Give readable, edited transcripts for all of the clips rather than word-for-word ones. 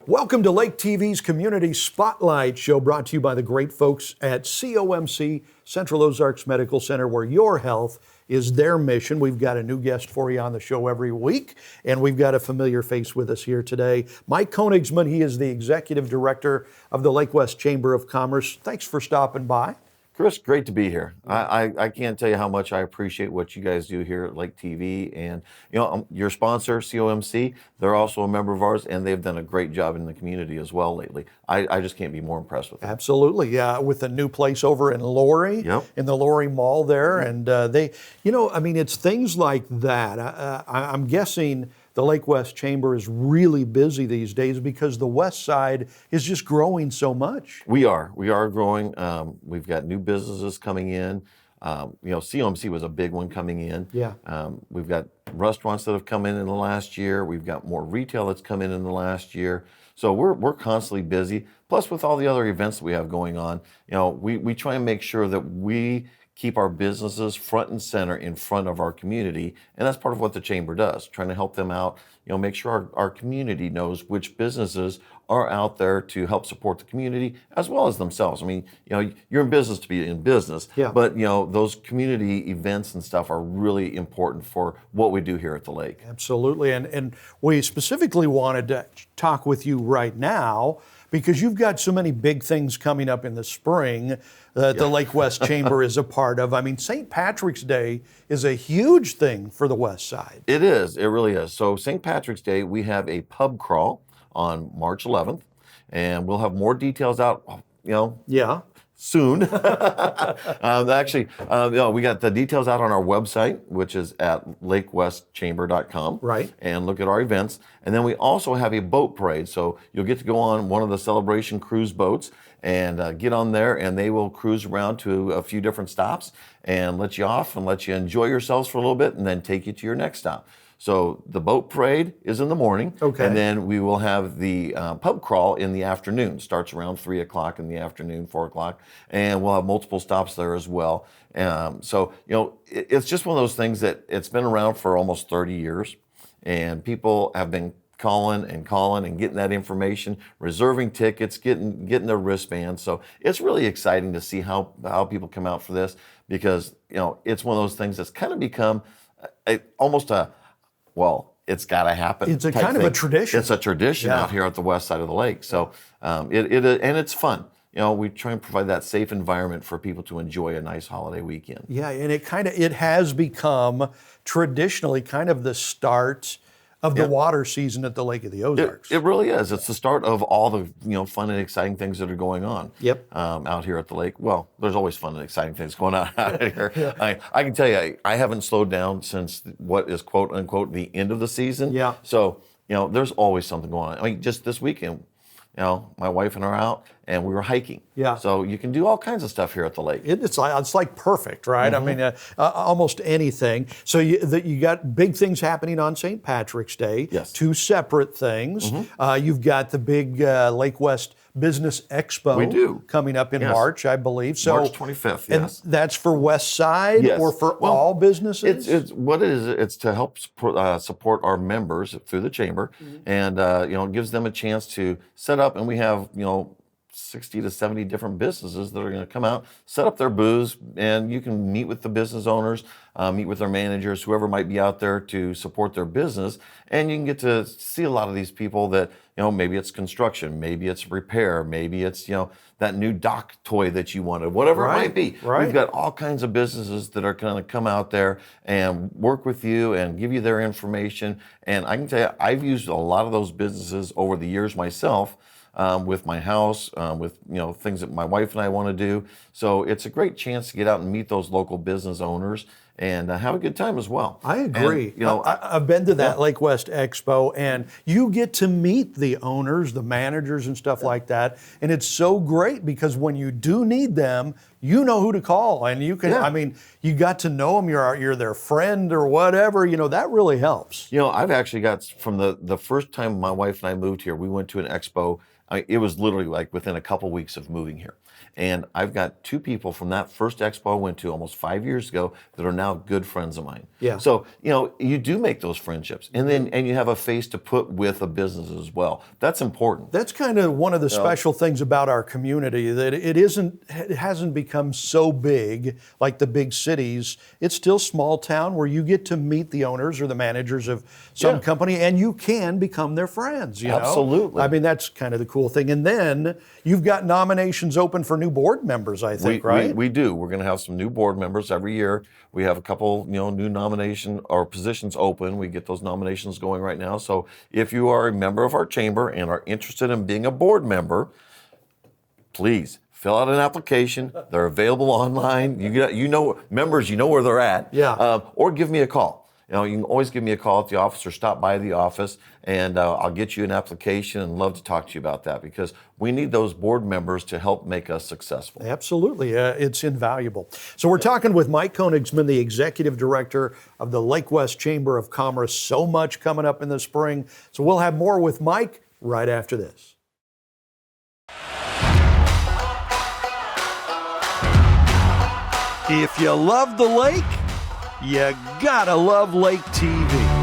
Welcome to Lake TV's Community Spotlight Show, brought to you by the great folks at COMC, Central Ozarks Medical Center, where your health is their mission. We've got a new guest for you on the show every week, and we've got a familiar face with us here today. Mike Koenigsman, he is the Executive Director of the Lake West Chamber of Commerce. Thanks for stopping by. Chris, great to be here. I can't tell you how much I appreciate what you guys do here at Lake TV. And, your sponsor, COMC, they're also a member of ours, and they've done a great job in the community as well lately. I just can't be more impressed with them. Absolutely, yeah, with a new place over in Laurie, in the Laurie Mall there. And it's things like that. I'm guessing the Lake West Chamber is really busy these days because the West Side is just growing so much. We are growing. We've got new businesses coming in. COMC was a big one coming in. Yeah. We've got restaurants that have come in the last year. We've got more retail that's come in the last year. So we're constantly busy. Plus, with all the other events that we have going on, we try and make sure that we keep our businesses front and center in front of our community. And that's part of what the Chamber does, trying to help them out, make sure our community knows which businesses are out there to help support the community as well as themselves. I mean, you're in business to be in business, but those community events and stuff are really important for what we do here at the lake. Absolutely. And we specifically wanted to talk with you right now because you've got so many big things coming up in the spring that the Lake West Chamber is a part of. I mean, St. Patrick's Day is a huge thing for the West Side. It is. It really is. So St. Patrick's Day, we have a pub crawl on March 11th, and we'll have more details out, soon. Actually, we got the details out on our website, which is at lakewestchamber.com. Right. And look at our events. And then we also have a boat parade. So you'll get to go on one of the Celebration cruise boats and get on there, and they will cruise around to a few different stops and let you off and let you enjoy yourselves for a little bit and then take you to your next stop. So the boat parade is in the morning, and then we will have the pub crawl in the afternoon. Starts around 3 o'clock in the afternoon, 4 o'clock, and we'll have multiple stops there as well. It's just one of those things that it's been around for almost 30 years, and people have been calling and getting that information, reserving tickets, getting their wristbands. So it's really exciting to see how people come out for this because it's one of those things that's kind of become it's got to happen. It's a kind of a tradition. It's a tradition out here at the west side of the lake. So and it's fun. We try and provide that safe environment for people to enjoy a nice holiday weekend. Yeah, and it has become traditionally kind of the start of the water season at the Lake of the Ozarks. It really is. It's the start of all the fun and exciting things that are going on out here at the lake. Well, there's always fun and exciting things going on out here. I can tell you, I haven't slowed down since what is quote unquote the end of the season. Yeah. So, there's always something going on. I mean, just this weekend, my wife and I are out and we were hiking. Yeah. So you can do all kinds of stuff here at the lake. It's like perfect, right? I mean, almost anything. So you got big things happening on St. Patrick's Day. Yes. 2 separate things. You've got the big Lake West Business Expo. We do. Coming up in March, I believe. So March 25th, yes. And that's for West Side or for all businesses? It's what it is. It's to help support our members through the chamber, and it gives them a chance to set up. And we have 60 to 70 different businesses that are going to come out, set up their booths, and you can meet with the business owners, meet with their managers, whoever might be out there to support their business, and you can get to see a lot of these people that, maybe it's construction, maybe it's repair, maybe it's, that new dock toy that you wanted, whatever it might be. Right. We've got all kinds of businesses that are going to come out there and work with you and give you their information. And I can tell you, I've used a lot of those businesses over the years myself. With my house, with things that my wife and I want to do. So it's a great chance to get out and meet those local business owners and have a good time as well. I agree. And, I've been to that Lake West Expo, and you get to meet the owners, the managers, and stuff like that. And it's so great because when you do need them, you know who to call, and you can. I mean, you got to know them. You're their friend or whatever. That really helps. I've actually got from the first time my wife and I moved here, we went to an expo. It was literally like within a couple weeks of moving here. And I've got 2 people from that first expo I went to almost 5 years ago that are now good friends of mine. Yeah. So, you do make those friendships, and you have a face to put with a business as well. That's important. That's kind of one of the special things about our community, that it hasn't become so big like the big cities. It's still small town where you get to meet the owners or the managers of some company, and you can become their friends. Absolutely. I mean, that's kind of the cool thing. And then you've got nominations open for new board members, I think, right? We do. We're going to have some new board members every year. We have a couple, new nomination or positions open. We get those nominations going right now. So if you are a member of our chamber and are interested in being a board member, please fill out an application. They're available online. Members, you know where they're at. Yeah. Or give me a call. You can always give me a call at the office or stop by the office, and I'll get you an application and love to talk to you about that, because we need those board members to help make us successful. Absolutely. It's invaluable. So we're talking with Mike Koenigsman, the Executive Director of the Lake West Chamber of Commerce. So much coming up in the spring. So we'll have more with Mike right after this. If you love the lake, you gotta love Lake TV.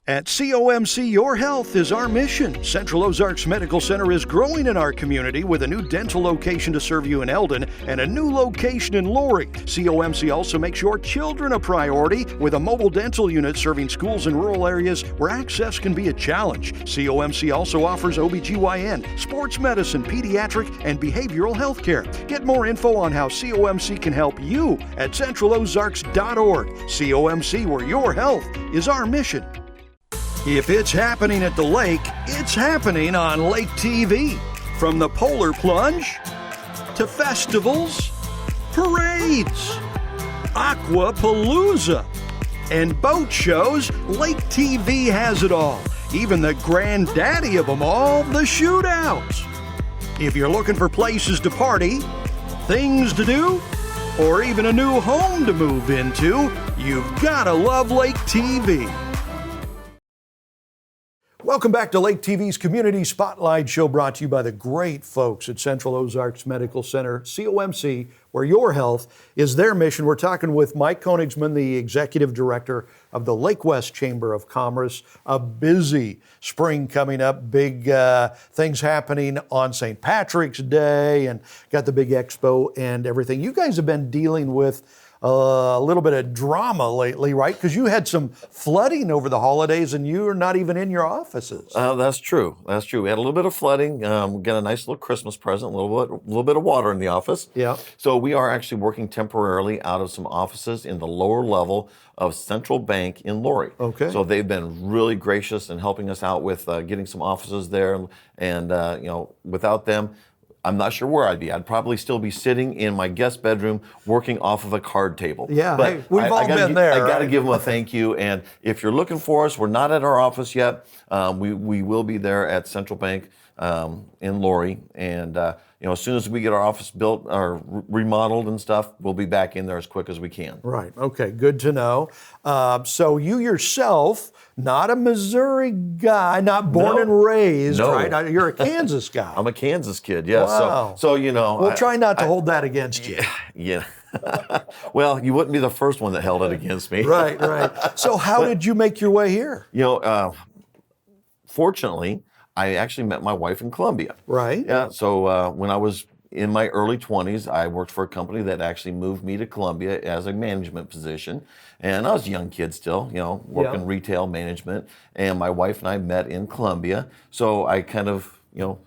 At COMC, your health is our mission. Central Ozarks Medical Center is growing in our community with a new dental location to serve you in Eldon and a new location in Lori. COMC also makes your children a priority with a mobile dental unit serving schools in rural areas where access can be a challenge. COMC also offers OBGYN, sports medicine, pediatric, and behavioral health care. Get more info on how COMC can help you at centralozarks.org. COMC, where your health is our mission. If it's happening at the lake, it's happening on Lake TV. From the polar plunge to festivals, parades, aquapalooza, and boat shows, Lake TV has it all. Even the granddaddy of them all, the shootouts. If you're looking for places to party, things to do, or even a new home to move into, you've gotta love Lake TV. Welcome back to Lake TV's Community Spotlight Show, brought to you by the great folks at Central Ozarks Medical Center, COMC, where your health is their mission. We're talking with Mike Koenigsman, the Executive Director of the Lake West Chamber of Commerce. A busy spring coming up, big things happening on St. Patrick's Day, and got the big expo and everything. You guys have been dealing with a little bit of drama lately, right? Because you had some flooding over the holidays and you are not even in your offices. That's true. That's true. We had a little bit of flooding. We got a nice little Christmas present, a little bit of water in the office. Yeah. So we are actually working temporarily out of some offices in the lower level of Central Bank in Lori. Okay. So they've been really gracious in helping us out with getting some offices there. And without them, I'm not sure where I'd be. I'd probably still be sitting in my guest bedroom working off of a card table. Yeah, but hey, we've all been there. I got to right? give them a thank you. And if you're looking for us, we're not at our office yet. We will be there at Central Bank in Lori. And as soon as we get our office built or remodeled and stuff, we'll be back in there as quick as we can. Right. Okay. Good to know. So you yourself, not a Missouri guy, not born and raised, No. right? You're a Kansas guy. I'm a Kansas kid, yes. Wow. So We'll try not to hold that against you. Yeah. Well, you wouldn't be the first one that held it against me. Right. So how did you make your way here? Fortunately, I actually met my wife in Columbia. Right. Yeah. So when I was in my early 20s, I worked for a company that actually moved me to Columbia as a management position. And I was a young kid still, working retail management. And my wife and I met in Columbia. So I kind of,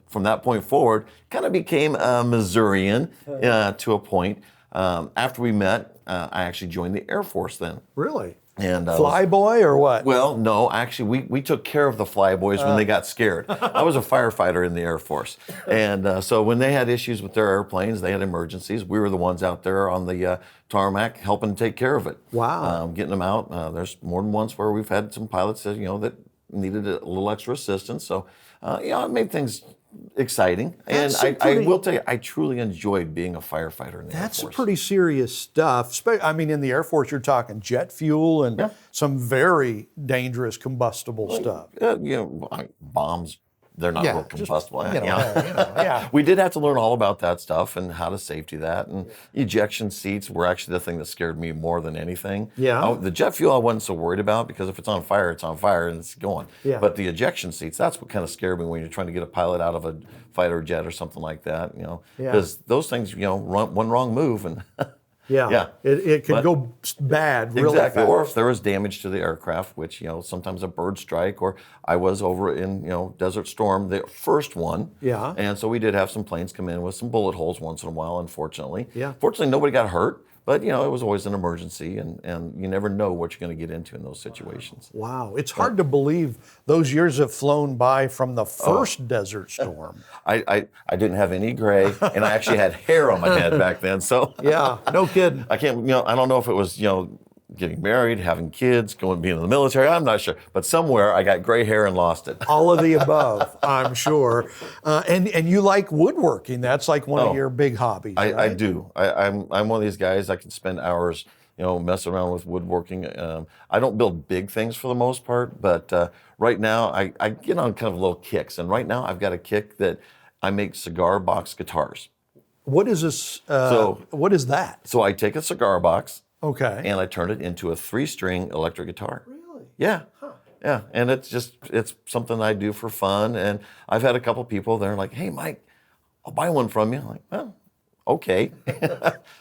from that point forward, kind of became a Missourian to a point. After we met, I actually joined the Air Force then. Really? And Flyboy or what? Well, no, actually, we took care of the flyboys when they got scared. I was a firefighter in the Air Force. And so when they had issues with their airplanes, they had emergencies, we were the ones out there on the tarmac helping take care of it. Wow. Getting them out. There's more than once where we've had some pilots that, that needed a little extra assistance. So, it made things exciting. And That's some I pretty- will tell you, I truly enjoyed being a firefighter in the Air That's Force. pretty serious stuff. I mean, in the Air Force, you're talking jet fuel and Yeah. some very dangerous combustible stuff. Bombs, they're not Yeah, real just, combustible. yeah. We did have to learn all about that stuff and how to safety that. And ejection seats were actually the thing that scared me more than anything. Yeah. The jet fuel I wasn't so worried about because if it's on fire and it's going. Yeah. But the ejection seats, that's what kind of scared me when you're trying to get a pilot out of a fighter jet or something like that. Yeah. Because those things, one wrong move and Yeah. It could But- go bad really exactly. fast. Or if there was damage to the aircraft, which sometimes a bird strike, or I was over in Desert Storm, the first one. Yeah. And so we did have some planes come in with some bullet holes once in a while. Unfortunately. Yeah. Fortunately, nobody got hurt, but it was always an emergency, and you never know what you're going to get into in those situations. Wow. It's hard to believe those years have flown by from the first Desert Storm. I didn't have any gray, and I actually had hair on my head back then. So Yeah, no kidding. I can't. I don't know if it was getting married, having kids, being in the military. I'm not sure, but somewhere I got gray hair and lost it. All of the above, I'm sure. And you like woodworking. That's like one of your big hobbies. I right? do. I'm one of these guys. I can spend hours, messing around with woodworking. I don't build big things for the most part, but right now I get on kind of little kicks. And right now I've got a kick that I make cigar box guitars. What is this? What is that? So I take a cigar box Okay. and I turn it into a 3-string electric guitar. Really? Yeah. Yeah, and it's something I do for fun. And I've had a couple people, they're like, "Hey, Mike, I'll buy one from you." I'm like, "Well, okay,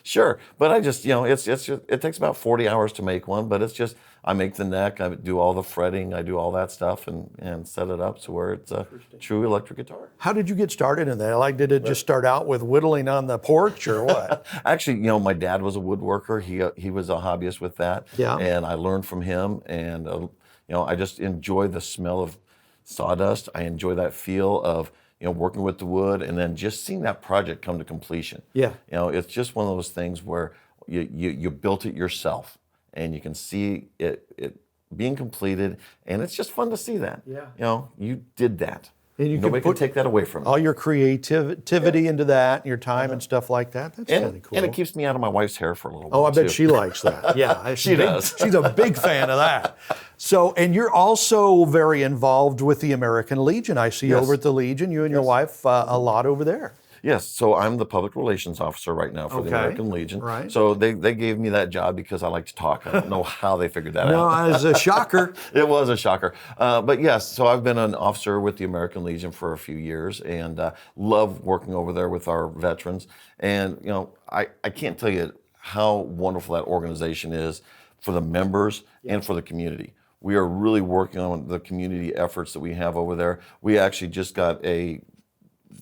sure." But I just, it takes about 40 hours to make one, but it's just, I make the neck, I do all the fretting, I do all that stuff and set it up so where it's a true electric guitar. How did you get started in that? Like, did it just start out with whittling on the porch or what? Actually, my dad was a woodworker. He was a hobbyist with that. Yeah. And I learned from him, and I just enjoy the smell of sawdust. I enjoy that feel of working with the wood, and then just seeing that project come to completion. Yeah. It's just one of those things where you built it yourself, and you can see it being completed, and it's just fun to see that. Yeah. You did that. And you can Nobody can put take that away from you. all your creativity into that, and your time and stuff like that. That's kind of cool. And it keeps me out of my wife's hair for a little while. Oh, I bet too. she likes that. Yeah, She does. She's a big fan of that. So, and you're also very involved with the American Legion. I see Yes. over at the Legion, you and your wife, a lot over there. Yes, so I'm the public relations officer right now for the Okay. American Legion. Right. So they gave me that job because I like to talk. I don't know how they figured that No, out. as a shocker. It was a shocker. But yes, so I've been an officer with the American Legion for a few years and love working over there with our veterans. And, I can't tell you how wonderful that organization is for the members and for the community. We are really working on the community efforts that we have over there. We actually just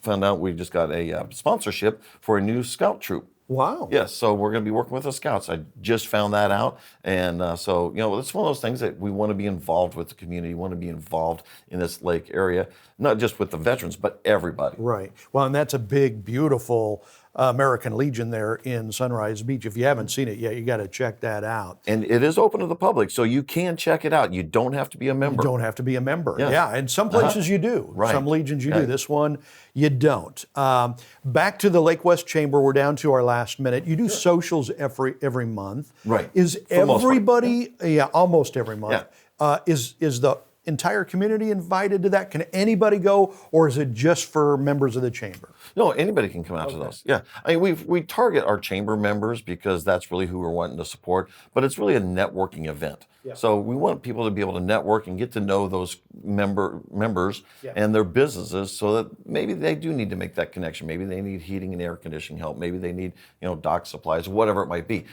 found out we just got a sponsorship for a new scout troop. Wow. Yes, so we're going to be working with the scouts. I just found that out, and so it's one of those things that we want to be involved with the community. Want to be involved in this lake area, not just with the veterans, but everybody. Right. Well, and that's a big, beautiful American Legion there in Sunrise Beach. If you haven't seen it yet, you got to check that out. And it is open to the public, so you can check it out. You don't have to be a member. You don't have to be a member. Yes. Yeah, and some places you do. Right. Some legions you Yeah. do. This one, you don't. Back to the Lake West Chamber. We're down to our last minute. You do socials every month. Right. Is For the most part. everybody? Yeah, almost every month. Yeah. Is the entire community invited to that? Can anybody go, or is it just for members of the chamber? No, anybody can come out to those. Yeah, I mean we target our chamber members because that's really who we're wanting to support. But it's really a networking event. Yeah. So we want people to be able to network and get to know those members Yeah. and their businesses, so that maybe they do need to make that connection. Maybe they need heating and air conditioning help. Maybe they need dock supplies, whatever it might be.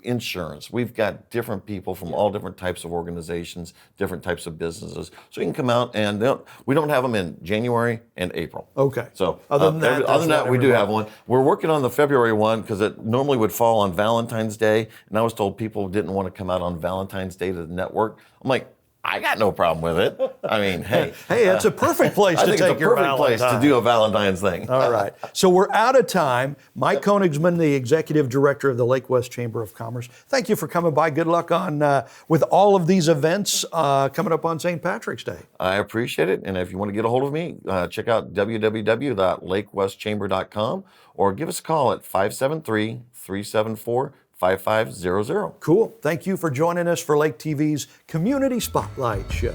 Insurance. We've got different people from all different types of organizations, different types of businesses. So you can come out, and we don't have them in January and April. Okay. So Other than that, other than that's that, what we do have everybody- one. We're working on the February one because it normally would fall on Valentine's Day, and I was told people didn't want to come out on Valentine's Day to network. I'm like, I got no problem with it. I mean, hey. Hey, it's a perfect place I to think take it's a your perfect place to Valentine. do a Valentine's thing. All right. So we're out of time. Mike Koenigsman, the Executive Director of the Lake West Chamber of Commerce. Thank you for coming by. Good luck on with all of these events coming up on St. Patrick's Day. I appreciate it. And if you want to get a hold of me, check out www.lakewestchamber.com or give us a call at 573-374-5500. Cool. Thank you for joining us for Lake TV's Community Spotlight Show.